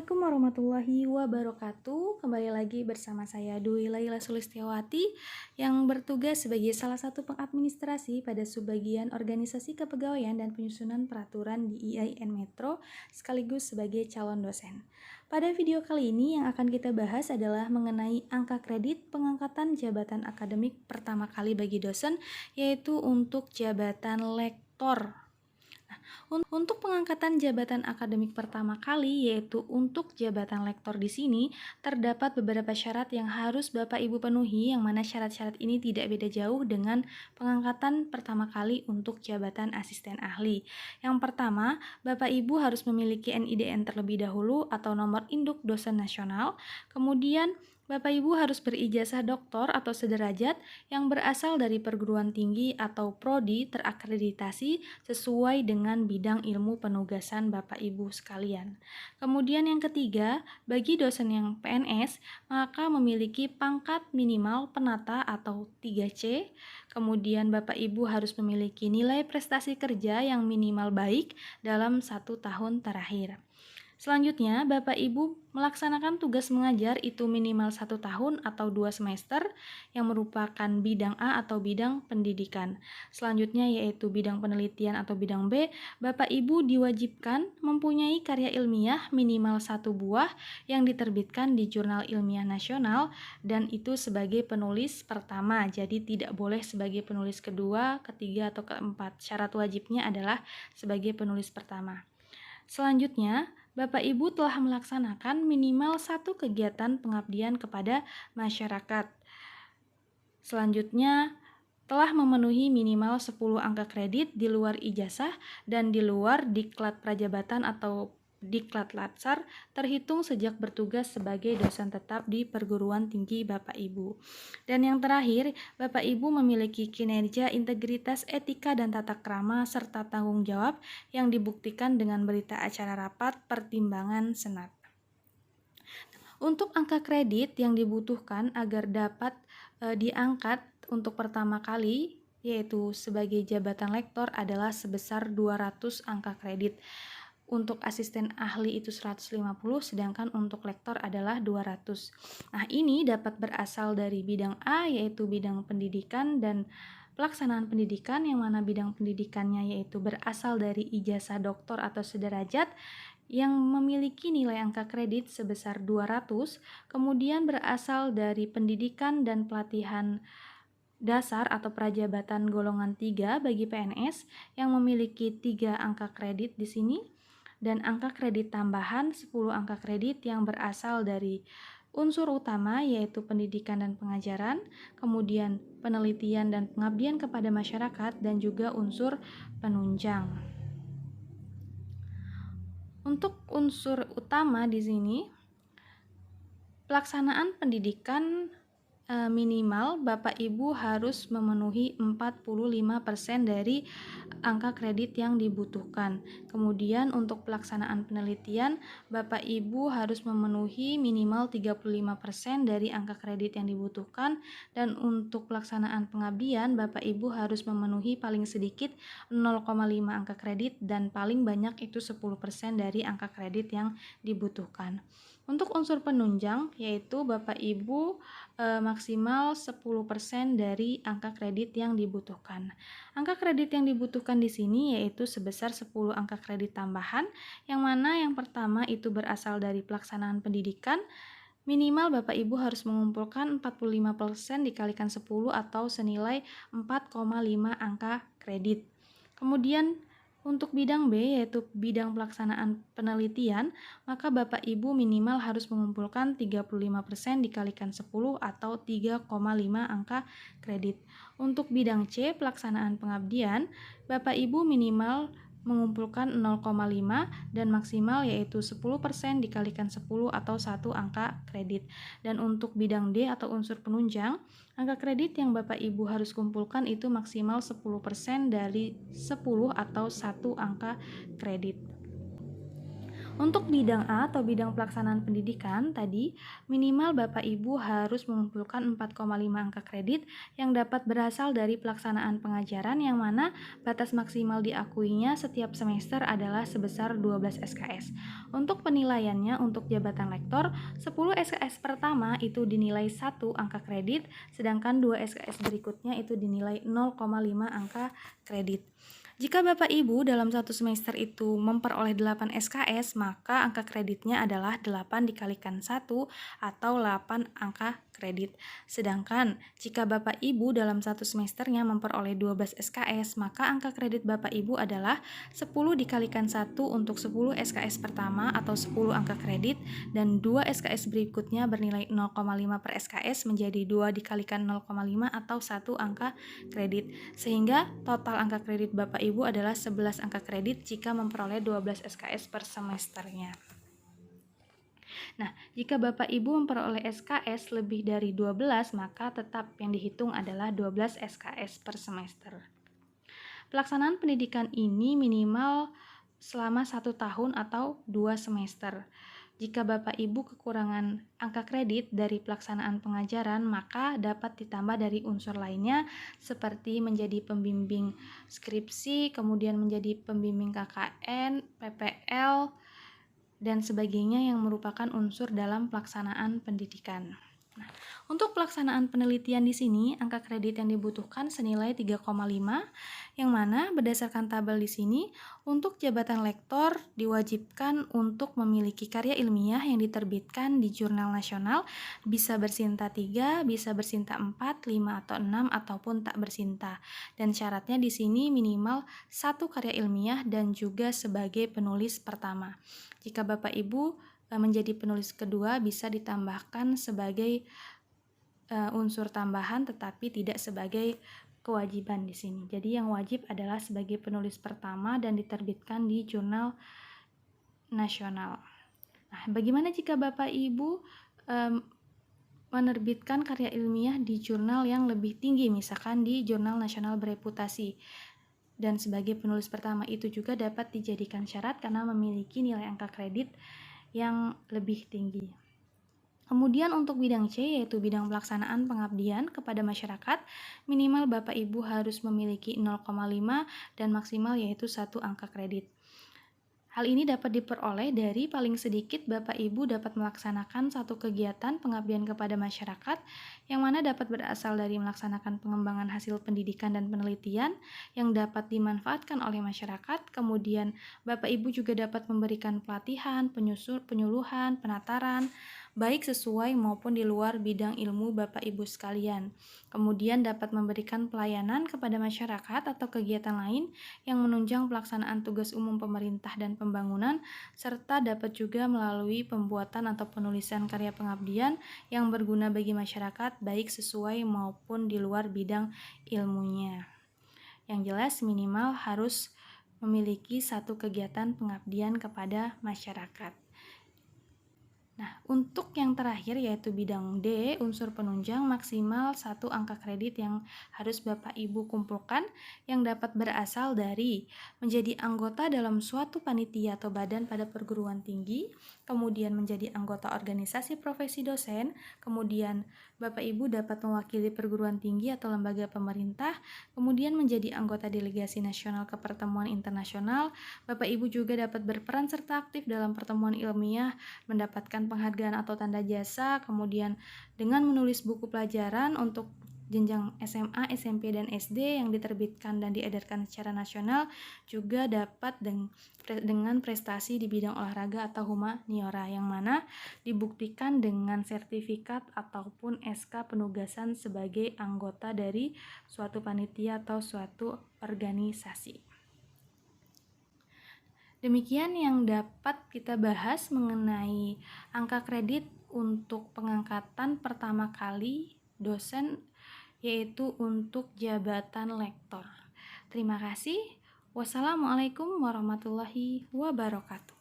Assalamualaikum warahmatullahi wabarakatuh. Kembali lagi bersama saya Dwi Laila Sulistiawati yang bertugas sebagai salah satu pengadministrasi pada subbagian organisasi kepegawaian dan penyusunan peraturan di IAIN Metro sekaligus sebagai calon dosen. Pada video kali ini yang akan kita bahas adalah mengenai angka kredit pengangkatan jabatan akademik pertama kali bagi dosen, yaitu untuk jabatan lektor. Untuk pengangkatan jabatan akademik pertama kali, yaitu untuk jabatan lektor di sini, terdapat beberapa syarat yang harus Bapak Ibu penuhi, yang mana syarat-syarat ini tidak beda jauh dengan pengangkatan pertama kali untuk jabatan asisten ahli. Yang pertama, Bapak Ibu harus memiliki NIDN terlebih dahulu atau nomor induk dosen nasional, kemudian Bapak Ibu harus berijazah doktor atau sederajat yang berasal dari perguruan tinggi atau prodi terakreditasi sesuai dengan bidang ilmu penugasan Bapak Ibu sekalian. Kemudian yang ketiga, bagi dosen yang PNS, maka memiliki pangkat minimal penata atau 3C. Kemudian Bapak Ibu harus memiliki nilai prestasi kerja yang minimal baik dalam 1 tahun terakhir. Selanjutnya, Bapak Ibu melaksanakan tugas mengajar itu minimal 1 tahun atau 2 semester yang merupakan bidang A atau bidang pendidikan. Selanjutnya yaitu bidang penelitian atau bidang B, Bapak Ibu diwajibkan mempunyai karya ilmiah minimal 1 buah yang diterbitkan di Jurnal Ilmiah Nasional dan itu sebagai penulis pertama, jadi tidak boleh sebagai penulis kedua, ketiga, atau keempat. Syarat wajibnya adalah sebagai penulis pertama. Selanjutnya, Bapak Ibu telah melaksanakan minimal 1 kegiatan pengabdian kepada masyarakat. Selanjutnya, telah memenuhi minimal 10 angka kredit di luar ijazah dan di luar diklat prajabatan atau diklat latsar terhitung sejak bertugas sebagai dosen tetap di perguruan tinggi Bapak Ibu. Dan yang terakhir, Bapak Ibu memiliki kinerja, integritas, etika, dan tata krama serta tanggung jawab yang dibuktikan dengan berita acara rapat pertimbangan senat. Untuk angka kredit yang dibutuhkan agar dapat diangkat untuk pertama kali yaitu sebagai jabatan lektor adalah sebesar 200 angka kredit. Untuk asisten ahli itu 150, sedangkan untuk lektor adalah 200. Nah, ini dapat berasal dari bidang A, yaitu bidang pendidikan dan pelaksanaan pendidikan, yang mana bidang pendidikannya yaitu berasal dari ijazah doktor atau sederajat yang memiliki nilai angka kredit sebesar 200, kemudian berasal dari pendidikan dan pelatihan dasar atau prajabatan golongan 3 bagi PNS yang memiliki 3 angka kredit di sini, dan angka kredit tambahan 10 angka kredit yang berasal dari unsur utama yaitu pendidikan dan pengajaran, kemudian penelitian dan pengabdian kepada masyarakat, dan juga unsur penunjang. Untuk unsur utama di sini, pelaksanaan pendidikan minimal Bapak Ibu harus memenuhi 45% dari angka kredit yang dibutuhkan. Kemudian untuk pelaksanaan penelitian, Bapak Ibu harus memenuhi minimal 35% dari angka kredit yang dibutuhkan, dan untuk pelaksanaan pengabdian, Bapak Ibu harus memenuhi paling sedikit 0,5 angka kredit dan paling banyak itu 10% dari angka kredit yang dibutuhkan. Untuk unsur penunjang, yaitu Bapak Ibu maksimal 10% dari angka kredit yang dibutuhkan. Angka kredit yang dibutuhkan di sini yaitu sebesar 10 angka kredit tambahan, yang mana yang pertama itu berasal dari pelaksanaan pendidikan. Minimal Bapak Ibu harus mengumpulkan 45% dikalikan 10 atau senilai 4,5 angka kredit. Kemudian untuk bidang B, yaitu bidang pelaksanaan penelitian, maka Bapak Ibu minimal harus mengumpulkan 35% dikalikan 10 atau 3,5 angka kredit. Untuk bidang C, pelaksanaan pengabdian, Bapak Ibu minimal mengumpulkan 0,5 dan maksimal yaitu 10% dikalikan 10 atau 1 angka kredit. Dan untuk bidang D atau unsur penunjang, angka kredit yang Bapak Ibu harus kumpulkan itu maksimal 10% dari 10 atau 1 angka kredit. Untuk bidang A atau bidang pelaksanaan pendidikan tadi, minimal Bapak Ibu harus mengumpulkan 4,5 angka kredit yang dapat berasal dari pelaksanaan pengajaran yang mana batas maksimal diakuinya setiap semester adalah sebesar 12 SKS. Untuk penilaiannya untuk jabatan lektor, 10 SKS pertama itu dinilai 1 angka kredit, sedangkan 2 SKS berikutnya itu dinilai 0,5 angka kredit. Jika Bapak Ibu dalam satu semester itu memperoleh 8 SKS, maka angka kreditnya adalah 8 dikalikan 1 atau 8 angka kredit. Sedangkan jika Bapak Ibu dalam satu semesternya memperoleh 12 SKS, maka angka kredit Bapak Ibu adalah 10 dikalikan 1 untuk 10 SKS pertama atau 10 angka kredit, dan 2 SKS berikutnya bernilai 0,5 per SKS menjadi 2 dikalikan 0,5 atau 1 angka kredit. Sehingga total angka kredit Bapak Ibu adalah 11 angka kredit jika memperoleh 12 SKS per semesternya. Nah, jika Bapak Ibu memperoleh SKS lebih dari 12, maka tetap yang dihitung adalah 12 SKS per semester. Pelaksanaan pendidikan ini minimal selama 1 tahun atau 2 semester. Jika Bapak Ibu kekurangan angka kredit dari pelaksanaan pengajaran, maka dapat ditambah dari unsur lainnya seperti menjadi pembimbing skripsi, kemudian menjadi pembimbing KKN, PPL, dan sebagainya yang merupakan unsur dalam pelaksanaan pendidikan. Nah, untuk pelaksanaan penelitian di sini, angka kredit yang dibutuhkan senilai 3,5, yang mana berdasarkan tabel di sini, untuk jabatan lektor diwajibkan untuk memiliki karya ilmiah yang diterbitkan di jurnal nasional, bisa bersinta 3, bisa bersinta 4, 5, atau 6, ataupun tak bersinta. Dan syaratnya di sini minimal 1 karya ilmiah dan juga sebagai penulis pertama. Jika Bapak Ibu menjadi penulis kedua, bisa ditambahkan sebagai unsur tambahan tetapi tidak sebagai kewajiban di sini. Jadi yang wajib adalah sebagai penulis pertama dan diterbitkan di jurnal nasional. Nah, bagaimana jika Bapak Ibu menerbitkan karya ilmiah di jurnal yang lebih tinggi, misalkan di jurnal nasional bereputasi? Dan sebagai penulis pertama itu juga dapat dijadikan syarat karena memiliki nilai angka kredit yang lebih tinggi. Kemudian untuk bidang C, yaitu bidang pelaksanaan pengabdian kepada masyarakat, minimal Bapak Ibu harus memiliki 0,5 dan maksimal yaitu 1 angka kredit. Hal ini dapat diperoleh dari paling sedikit Bapak Ibu dapat melaksanakan satu kegiatan pengabdian kepada masyarakat yang mana dapat berasal dari melaksanakan pengembangan hasil pendidikan dan penelitian yang dapat dimanfaatkan oleh masyarakat. Kemudian Bapak Ibu juga dapat memberikan pelatihan, penyuluhan, penataran, baik sesuai maupun di luar bidang ilmu Bapak Ibu sekalian. Kemudian dapat memberikan pelayanan kepada masyarakat atau kegiatan lain yang menunjang pelaksanaan tugas umum pemerintah dan pembangunan, serta dapat juga melalui pembuatan atau penulisan karya pengabdian yang berguna bagi masyarakat baik sesuai maupun di luar bidang ilmunya. Yang jelas minimal harus memiliki satu kegiatan pengabdian kepada masyarakat. Nah, untuk yang terakhir yaitu bidang D, unsur penunjang maksimal 1 angka kredit yang harus Bapak Ibu kumpulkan yang dapat berasal dari menjadi anggota dalam suatu panitia atau badan pada perguruan tinggi, kemudian menjadi anggota organisasi profesi dosen, kemudian Bapak Ibu dapat mewakili perguruan tinggi atau lembaga pemerintah, kemudian menjadi anggota delegasi nasional ke pertemuan internasional. Bapak Ibu juga dapat berperan serta aktif dalam pertemuan ilmiah, mendapatkan penghargaan atau tanda jasa, kemudian dengan menulis buku pelajaran untuk jenjang SMA, SMP, dan SD yang diterbitkan dan diedarkan secara nasional, juga dapat dengan prestasi di bidang olahraga atau humaniora yang mana dibuktikan dengan sertifikat ataupun SK penugasan sebagai anggota dari suatu panitia atau suatu organisasi. Demikian yang dapat kita bahas mengenai angka kredit untuk pengangkatan pertama kali dosen, yaitu untuk jabatan lektor. Terima kasih. Wassalamualaikum warahmatullahi wabarakatuh.